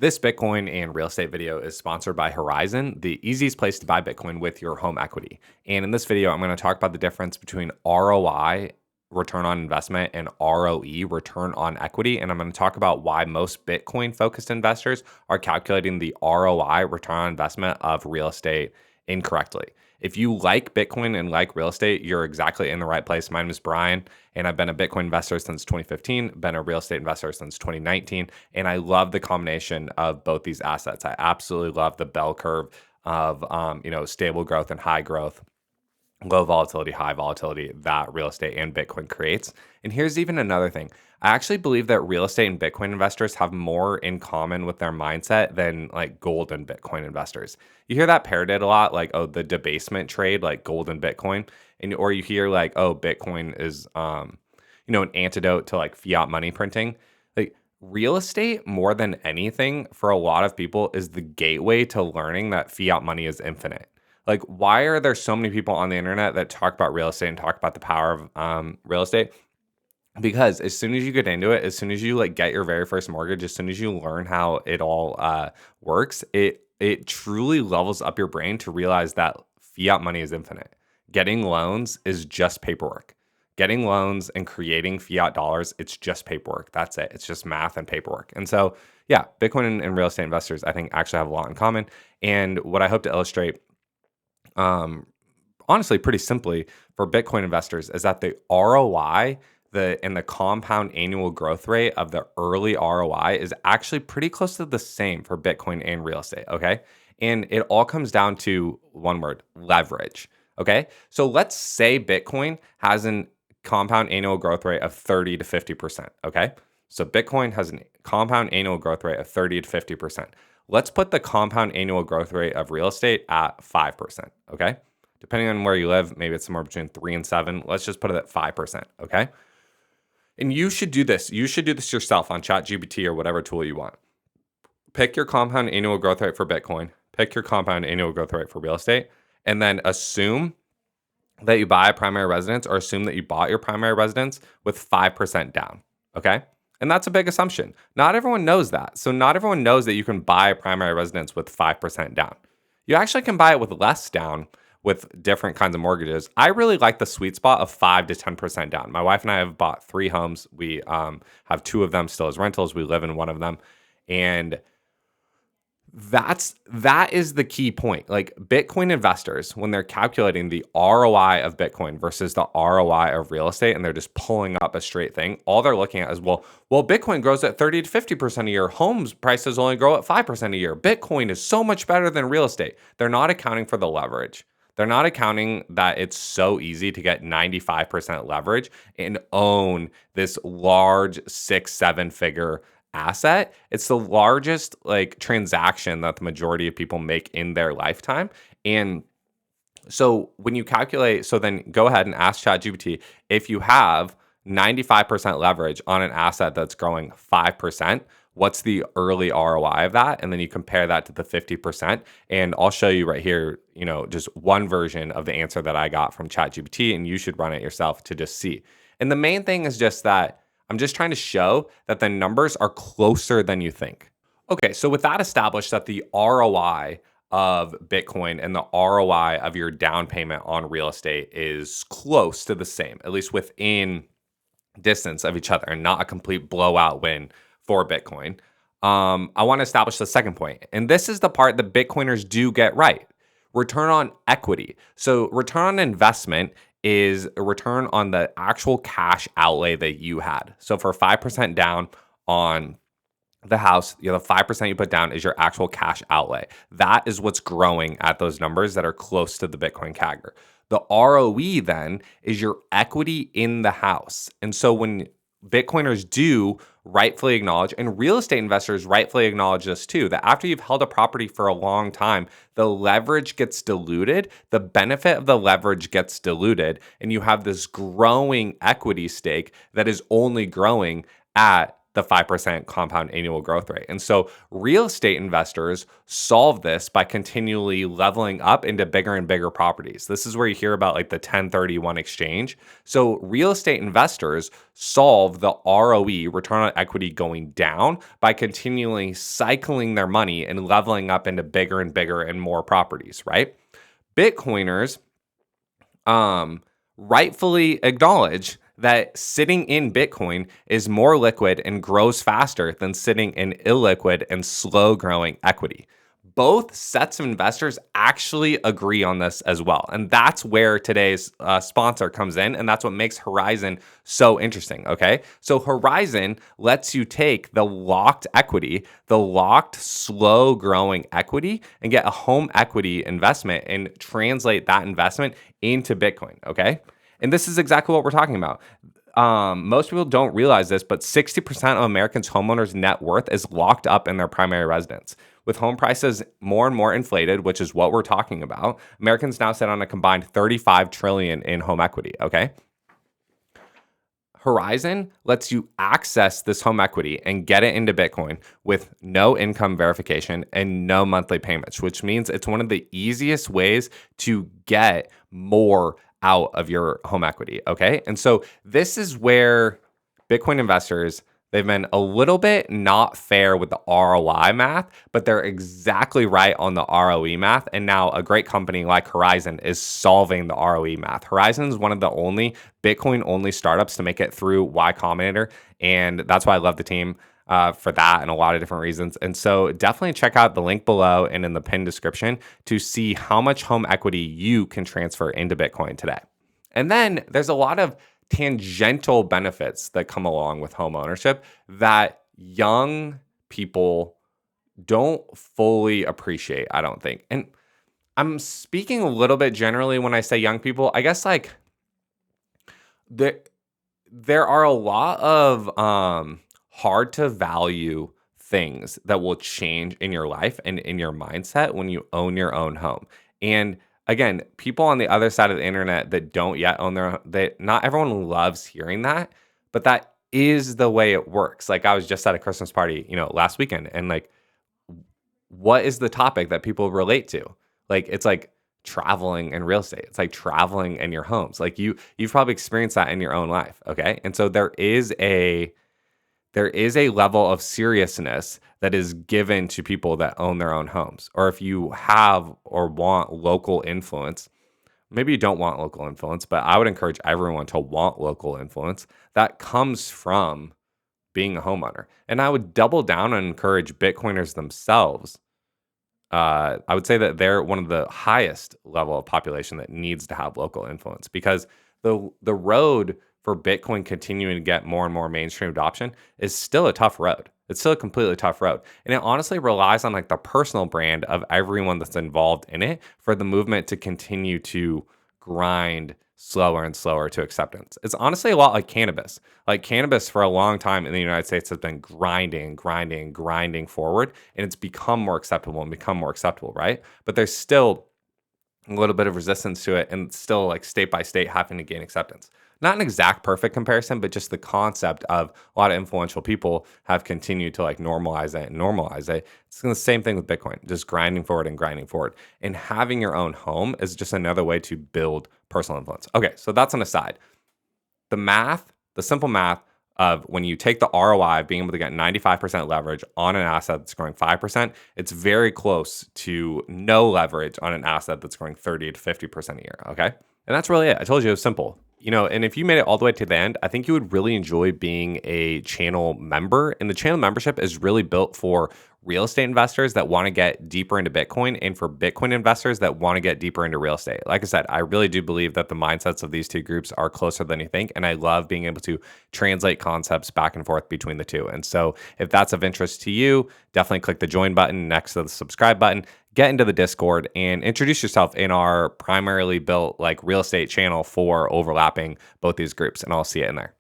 This Bitcoin and real estate video is sponsored by Horizon, the easiest place to buy Bitcoin with your home equity. And in this video, I'm going to talk about the difference between ROI, return on investment, and ROE, return on equity. And I'm going to talk about why most Bitcoin focused investors are calculating the ROI, return on investment, of real estate incorrectly. If you like Bitcoin and like real estate, you're exactly in the right place. My name is Brian, and I've been a Bitcoin investor since 2015, been a real estate investor since 2019, and I love the combination of both these assets. I absolutely love the bell curve of stable growth and high growth, low volatility, high volatility that real estate and Bitcoin creates. And here's even another thing. I actually believe that real estate and Bitcoin investors have more in common with their mindset than like gold and Bitcoin investors. You hear that parroted a lot, like, oh, the debasement trade, like gold and Bitcoin. And or you hear like, oh, Bitcoin is an antidote to like fiat money printing. Like real estate, more than anything, for a lot of people, is the gateway to learning that fiat money is infinite. Like, why are there so many people on the internet that talk about real estate and talk about the power of real estate? Because as soon as you get into it, as soon as you like get your very first mortgage, as soon as you learn how it all works, it truly levels up your brain to realize that fiat money is infinite. Getting loans is just paperwork. Getting loans and creating fiat dollars, it's just paperwork. That's it. It's just math and paperwork. And so, yeah, Bitcoin and real estate investors, I think, actually have a lot in common. And what I hope to illustrate, honestly, pretty simply for Bitcoin investors, is that the ROI, the compound annual growth rate of the early ROI is actually pretty close to the same for Bitcoin and real estate. Okay. And it all comes down to one word: leverage. Okay. So let's say Bitcoin has an compound annual growth rate of 30 to 50%. Okay. So Bitcoin has a compound annual growth rate of 30 to 50%. Let's put the compound annual growth rate of real estate at 5%. Okay. Depending on where you live, maybe it's somewhere between 3 and 7. Let's just put it at 5%. Okay. And you should do this. You should do this yourself on ChatGPT or whatever tool you want. Pick your compound annual growth rate for Bitcoin, pick your compound annual growth rate for real estate, and then assume that you buy a primary residence, or assume that you bought your primary residence with 5% down. Okay. And that's a big assumption. Not everyone knows that. So not everyone knows that you can buy a primary residence with 5% down. You actually can buy it with less down with different kinds of mortgages. I really like the sweet spot of 5 to 10% down. My wife and I have bought 3 homes. We have 2 of them still as rentals. We live in one of them. And that is the key point. Like Bitcoin investors, when they're calculating the ROI of Bitcoin versus the ROI of real estate, and they're just pulling up a straight thing, all they're looking at is, well, Bitcoin grows at 30 to 50% a year. Homes prices only grow at 5% a year. Bitcoin is so much better than real estate. They're not accounting for the leverage. They're not accounting that it's so easy to get 95% leverage and own this large 6-7 figure asset. It's the largest like transaction that the majority of people make in their lifetime. And so when you calculate, so then go ahead and ask ChatGPT, if you have 95% leverage on an asset that's growing 5%, what's the early ROI of that? And then you compare that to the 50%. And I'll show you right here, just one version of the answer that I got from ChatGPT, and you should run it yourself to just see. And the main thing is just that I'm just trying to show that the numbers are closer than you think. Okay, so with that established, that the ROI of Bitcoin and the ROI of your down payment on real estate is close to the same, at least within distance of each other, and not a complete blowout win for Bitcoin. I want to establish the second point, and this is the part that Bitcoiners do get right: return on equity. So return on investment is a return on the actual cash outlay that you had. So for 5% down on the house, the 5% you put down is your actual cash outlay. That is what's growing at those numbers that are close to the Bitcoin CAGR. The ROE then is your equity in the house. And so when Bitcoiners do rightfully acknowledge, and real estate investors rightfully acknowledge this too, that after you've held a property for a long time, the leverage gets diluted, the benefit of the leverage gets diluted, and you have this growing equity stake that is only growing at the 5% compound annual growth rate. And so real estate investors solve this by continually leveling up into bigger and bigger properties. This is where you hear about like the 1031 exchange. So real estate investors solve the ROE, return on equity, going down by continually cycling their money and leveling up into bigger and bigger and more properties, right? Bitcoiners rightfully acknowledge that sitting in Bitcoin is more liquid and grows faster than sitting in illiquid and slow growing equity. Both sets of investors actually agree on this as well. And that's where today's sponsor comes in. And that's what makes Horizon so interesting. Okay. So Horizon lets you take the locked equity, the locked, slow growing equity, and get a home equity investment and translate that investment into Bitcoin. Okay. And this is exactly what we're talking about. Most people don't realize this, but 60% of Americans' homeowners' net worth is locked up in their primary residence. With home prices more and more inflated, which is what we're talking about, Americans now sit on a combined 35 trillion in home equity, okay? Horizon lets you access this home equity and get it into Bitcoin with no income verification and no monthly payments, which means it's one of the easiest ways to get more out of your home equity, okay? And so this is where Bitcoin investors, they've been a little bit not fair with the ROI math, but they're exactly right on the ROE math. And now a great company like Horizon is solving the ROE math. Horizon is one of the only Bitcoin-only startups to make it through Y Combinator, and that's why I love the team for that and a lot of different reasons. And so definitely check out the link below and in the pinned description to see how much home equity you can transfer into Bitcoin today. And then there's a lot of tangential benefits that come along with home ownership that young people don't fully appreciate, I don't think. And I'm speaking a little bit generally when I say young people. I guess like there are a lot of hard to value things that will change in your life and in your mindset when you own your own home. And again, people on the other side of the internet that don't yet own their own, not everyone loves hearing that, but that is the way it works. Like I was just at a Christmas party, last weekend, and like, what is the topic that people relate to? Like, it's like traveling and real estate. It's like traveling in your homes. Like you've probably experienced that in your own life. Okay. And so there is a level of seriousness that is given to people that own their own homes. Or if you have or want local influence, maybe you don't want local influence, but I would encourage everyone to want local influence that comes from being a homeowner. And I would double down and encourage Bitcoiners themselves. I would say that they're one of the highest level of population that needs to have local influence, because the road for Bitcoin continuing to get more and more mainstream adoption is still a tough road. It's still a completely tough road. And it honestly relies on like the personal brand of everyone that's involved in it for the movement to continue to grind slower and slower to acceptance. It's honestly a lot like cannabis. Like cannabis for a long time in the United States has been grinding forward, and it's become more acceptable, right? But there's still a little bit of resistance to it, and still like state by state having to gain acceptance. Not an exact perfect comparison, but just the concept of a lot of influential people have continued to like normalize it. It's the same thing with Bitcoin, just grinding forward. And having your own home is just another way to build personal influence. Okay, so that's an aside. The simple math of when you take the ROI of being able to get 95% leverage on an asset that's growing 5%, it's very close to no leverage on an asset that's growing 30 to 50% a year, okay? And that's really it. I told you it was simple. And if you made it all the way to the end, I think you would really enjoy being a channel member. And the channel membership is really built for real estate investors that want to get deeper into Bitcoin, and for Bitcoin investors that want to get deeper into real estate. Like I said, I really do believe that the mindsets of these two groups are closer than you think. And I love being able to translate concepts back and forth between the two. And so if that's of interest to you, definitely click the join button next to the subscribe button. Get into the Discord and introduce yourself in our primarily built like real estate channel for overlapping both these groups. And I'll see you in there.